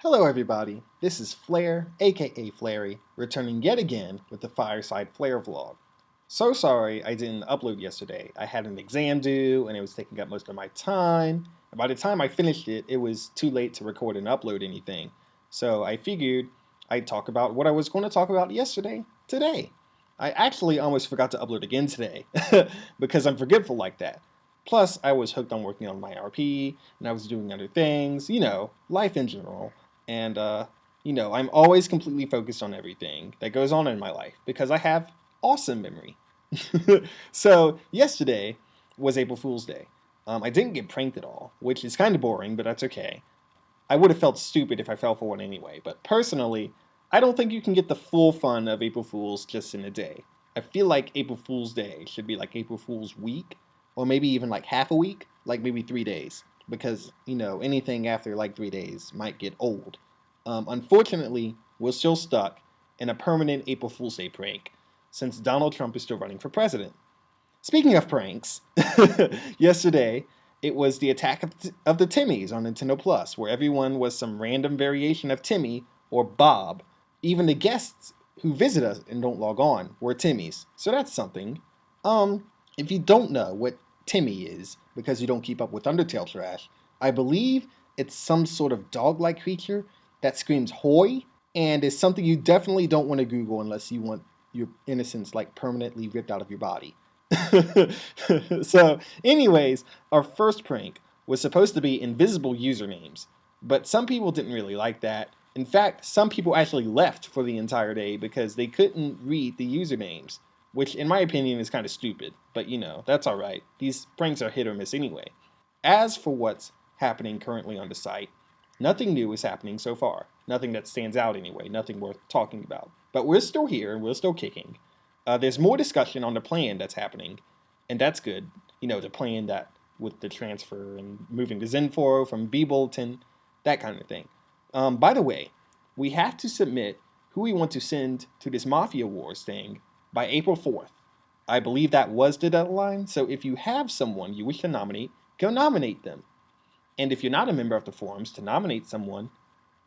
Hello everybody, this is Flare, aka Flary, returning yet again with the Fireside Flare vlog. So sorry I didn't upload yesterday. I had an exam due and it was taking up most of my time. And by the time I finished it, it was too late to record and upload anything. So I figured I'd talk about what I was going to talk about yesterday, today. I actually almost forgot to upload again today because I'm forgetful like that. Plus, I was hooked on working on my RP and I was doing other things, life in general. And, I'm always completely focused on everything that goes on in my life because I have awesome memory. So, yesterday was April Fool's Day. I didn't get pranked at all, which is kind of boring, but that's okay. I would have felt stupid if I fell for one anyway, but personally, I don't think you can get the full fun of April Fool's just in a day. I feel like April Fool's Day should be like April Fool's week, or maybe even like half a week, like maybe 3 days because anything after like 3 days might get old. Unfortunately, we're still stuck in a permanent April Fool's Day prank since Donald Trump is still running for president. Speaking of pranks, yesterday it was the attack of the Timmies on NintendoPlus, where everyone was some random variation of Timmy or Bob. Even the guests who visit us and don't log on were Timmies, so that's something. If you don't know what Timmy is, because you don't keep up with Undertale trash, I believe it's some sort of dog-like creature that screams "Hoy!" and is something you definitely don't want to Google unless you want your innocence like permanently ripped out of your body. So, anyways, our first prank was supposed to be invisible usernames, but some people didn't really like that. In fact, some people actually left for the entire day because they couldn't read the usernames, which in my opinion is kind of stupid, but that's alright. These pranks are hit or miss anyway. As for what's happening currently on the site, nothing new is happening so far. Nothing that stands out anyway, nothing worth talking about. But we're still here and we're still kicking. There's more discussion on the plan that's happening, and that's good. The plan that with the transfer and moving to Zenforo from vBulletin, that kind of thing. By the way, we have to submit who we want to send to this Mafia Wars thing by April 4th. I believe that was the deadline, so if you have someone you wish to nominate, go nominate them. And if you're not a member of the forums to nominate someone,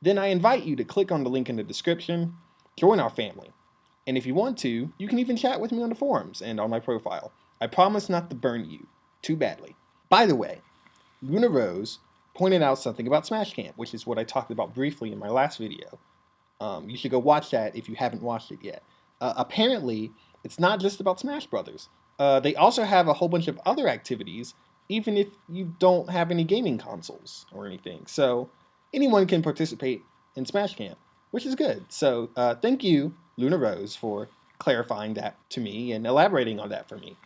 then I invite you to click on the link in the description, join our family. And if you want to, you can even chat with me on the forums and on my profile. I promise not to burn you too badly. By the way, Luna Rose pointed out something about Smash Camp, which is what I talked about briefly in my last video. You should go watch that if you haven't watched it yet. Apparently, it's not just about Smash Brothers. They also have a whole bunch of other activities, even if you don't have any gaming consoles or anything. So anyone can participate in Smash Camp, which is good. So thank you, Luna Rose, for clarifying that to me and elaborating on that for me.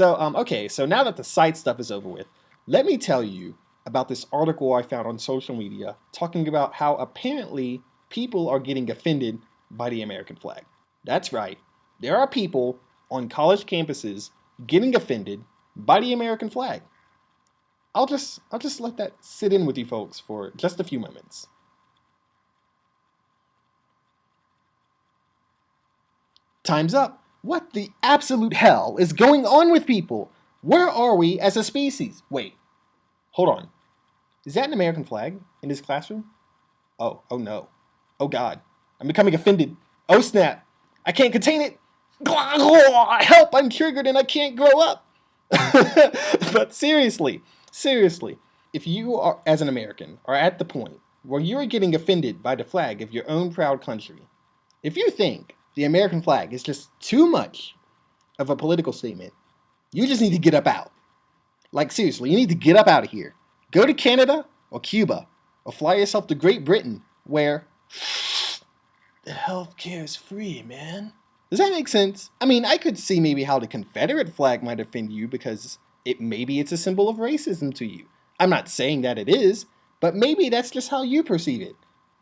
Okay, so now that the site stuff is over with, let me tell you about this article I found on social media talking about how apparently people are getting offended by the American flag. That's right, there are people on college campuses getting offended by the American flag. I'll just let that sit in with you folks for just a few moments. Time's up. What the absolute hell is going on with people? Where are we as a species? Wait, hold on. Is that an American flag in this classroom? Oh no. Oh God, I'm becoming offended. Oh snap, I can't contain it. Help, I'm triggered and I can't grow up. But seriously, if you are, as an American, are at the point where you're getting offended by the flag of your own proud country, if you think the American flag is just too much of a political statement, you just need to get up out. Like seriously, you need to get up out of here. Go to Canada or Cuba or fly yourself to Great Britain where the healthcare is free, man. Does that make sense? I mean, I could see maybe how the Confederate flag might offend you because maybe it's a symbol of racism to you. I'm not saying that it is, but maybe that's just how you perceive it.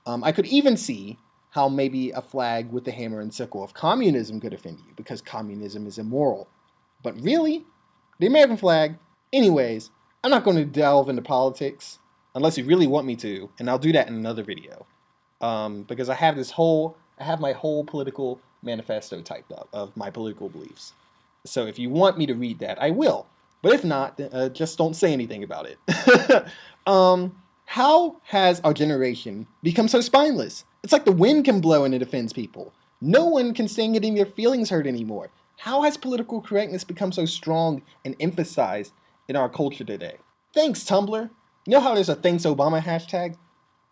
I could even see how maybe a flag with the hammer and sickle of communism could offend you because communism is immoral. But really, the American flag, anyways, I'm not going to delve into politics unless you really want me to, and I'll do that in another video. Because I have my whole political manifesto typed up of my political beliefs. So if you want me to read that, I will. But if not, just don't say anything about it. How has our generation become so spineless? It's like the wind can blow and it offends people. No one can stand getting their feelings hurt anymore. How has political correctness become so strong and emphasized in our culture today? Thanks, Tumblr. You know how there's a Thanks Obama hashtag?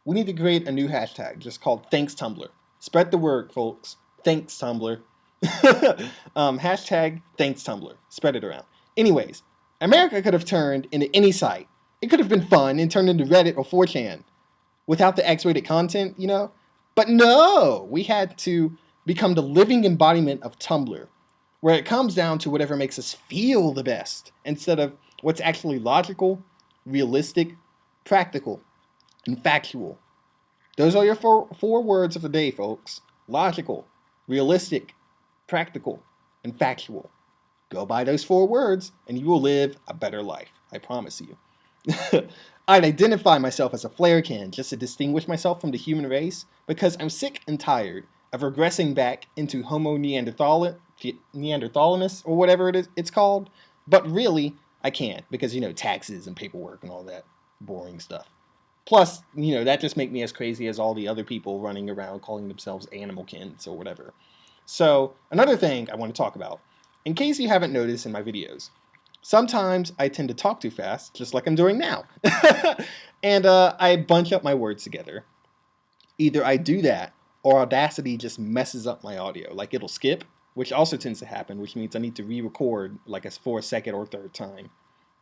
We need to create a new hashtag just called Thanks Tumblr. Spread the word, folks. Thanks, Tumblr. Hashtag Thanks Tumblr. Spread it around. Anyways, America could have turned into any site. It could have been fun and turned into Reddit or 4chan without the X-rated content, you know? But no, we had to become the living embodiment of Tumblr, where it comes down to whatever makes us feel the best instead of what's actually logical, realistic, practical, and factual. Those are your four words of the day, folks. Logical, realistic, practical, and factual. Go by those 4 words and you will live a better life. I promise you. I'd identify myself as a Flarekin just to distinguish myself from the human race because I'm sick and tired of regressing back into Homo Neanderthalis or whatever it's called. But really, I can't because, taxes and paperwork and all that boring stuff. Plus, that just make me as crazy as all the other people running around calling themselves animalkins or whatever. So, another thing I want to talk about, in case you haven't noticed in my videos, sometimes I tend to talk too fast, just like I'm doing now. And I bunch up my words together. Either I do that, or Audacity just messes up my audio. Like it'll skip, which also tends to happen, which means I need to re-record like for a second or third time.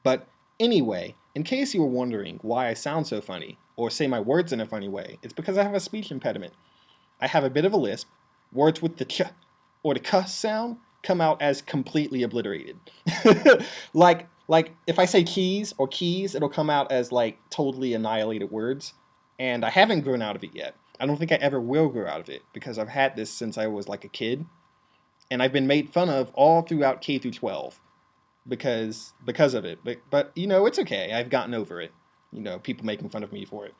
But anyway, in case you were wondering why I sound so funny, or say my words in a funny way, it's because I have a speech impediment. I have a bit of a lisp. Words with the ch or the cuss sound come out as completely obliterated. like if I say keys or keys, it'll come out as like totally annihilated words. And I haven't grown out of it yet. I don't think I ever will grow out of it because I've had this since I was like a kid. And I've been made fun of all throughout K through 12 because of it. But it's okay. I've gotten over it. People making fun of me for it.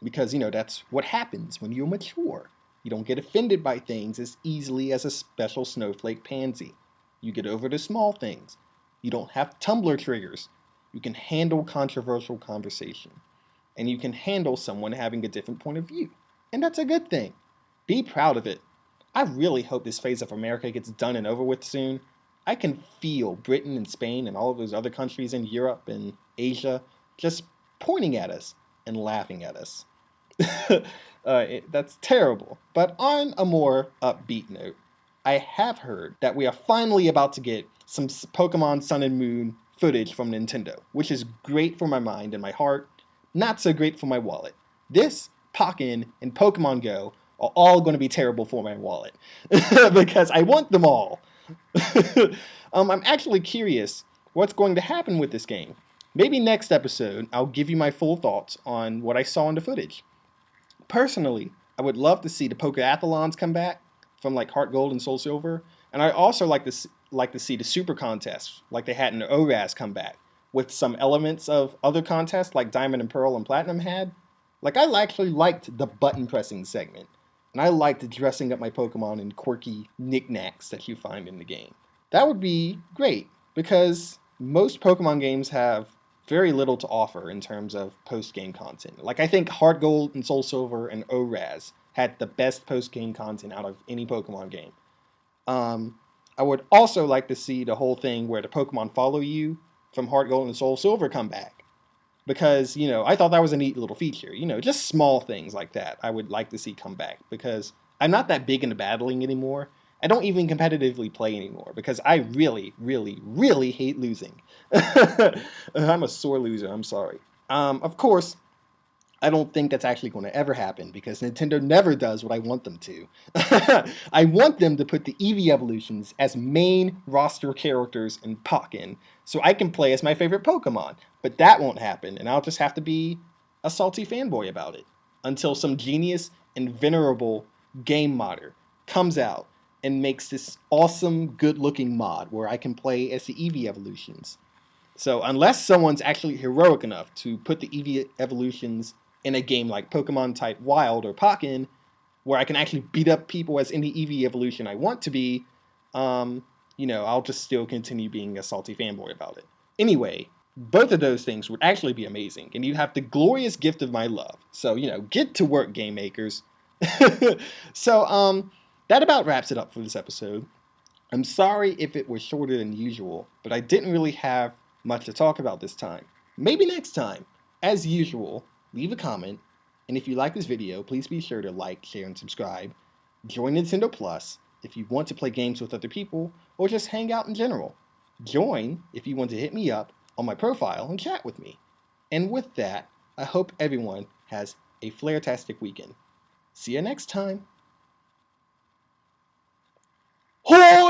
Because, that's what happens when you're mature. You don't get offended by things as easily as a special snowflake pansy. You get over the small things. You don't have Tumblr triggers. You can handle controversial conversation. And you can handle someone having a different point of view. And that's a good thing. Be proud of it. I really hope this phase of America gets done and over with soon. I can feel Britain and Spain and all of those other countries in Europe and Asia just pointing at us and laughing at us. That's terrible. But on a more upbeat note, I have heard that we are finally about to get some Pokemon Sun and Moon footage from Nintendo, which is great for my mind and my heart, not so great for my wallet. This, Pokken, and Pokemon Go are all going to be terrible for my wallet because I want them all. I'm actually curious what's going to happen with this game. Maybe next episode I'll give you my full thoughts on what I saw in the footage. Personally, I would love to see the Pokeathlons come back from like Heart Gold and Soul Silver, and I also like to see the Super Contests like they had in the ORAS come back with some elements of other contests like Diamond and Pearl and Platinum had. Like I actually liked the button pressing segment, and I liked dressing up my Pokemon in quirky knickknacks that you find in the game. That would be great because most Pokemon games have very little to offer in terms of post-game content. Like I think Heart Gold and Soul Silver and ORAS had the best post-game content out of any Pokemon game. I would also like to see the whole thing where the Pokemon follow you from Heart Gold and Soul Silver come back. Because, I thought that was a neat little feature. Just small things like that I would like to see come back. Because I'm not that big into battling anymore. I don't even competitively play anymore because I really, really, really hate losing. I'm a sore loser, I'm sorry. Of course, I don't think that's actually going to ever happen because Nintendo never does what I want them to. I want them to put the Eevee evolutions as main roster characters in Pokken so I can play as my favorite Pokemon. But that won't happen, and I'll just have to be a salty fanboy about it until some genius and venerable game modder comes out and makes this awesome, good-looking mod where I can play as the Eevee evolutions. So unless someone's actually heroic enough to put the Eevee evolutions in a game like Pokemon type Wild or Pokken, where I can actually beat up people as any Eevee evolution I want to be, I'll just still continue being a salty fanboy about it. Anyway, Both of those things would actually be amazing, and you'd have the glorious gift of my love. So, get to work, game makers. So, that about wraps it up for this episode. I'm sorry if it was shorter than usual, but I didn't really have much to talk about this time. Maybe next time. As usual, leave a comment, and if you like this video, please be sure to like, share, and subscribe. Join Nintendo Plus if you want to play games with other people, or just hang out in general. Join if you want to hit me up on my profile and chat with me. And with that, I hope everyone has a flare-tastic weekend. See you next time. Ho!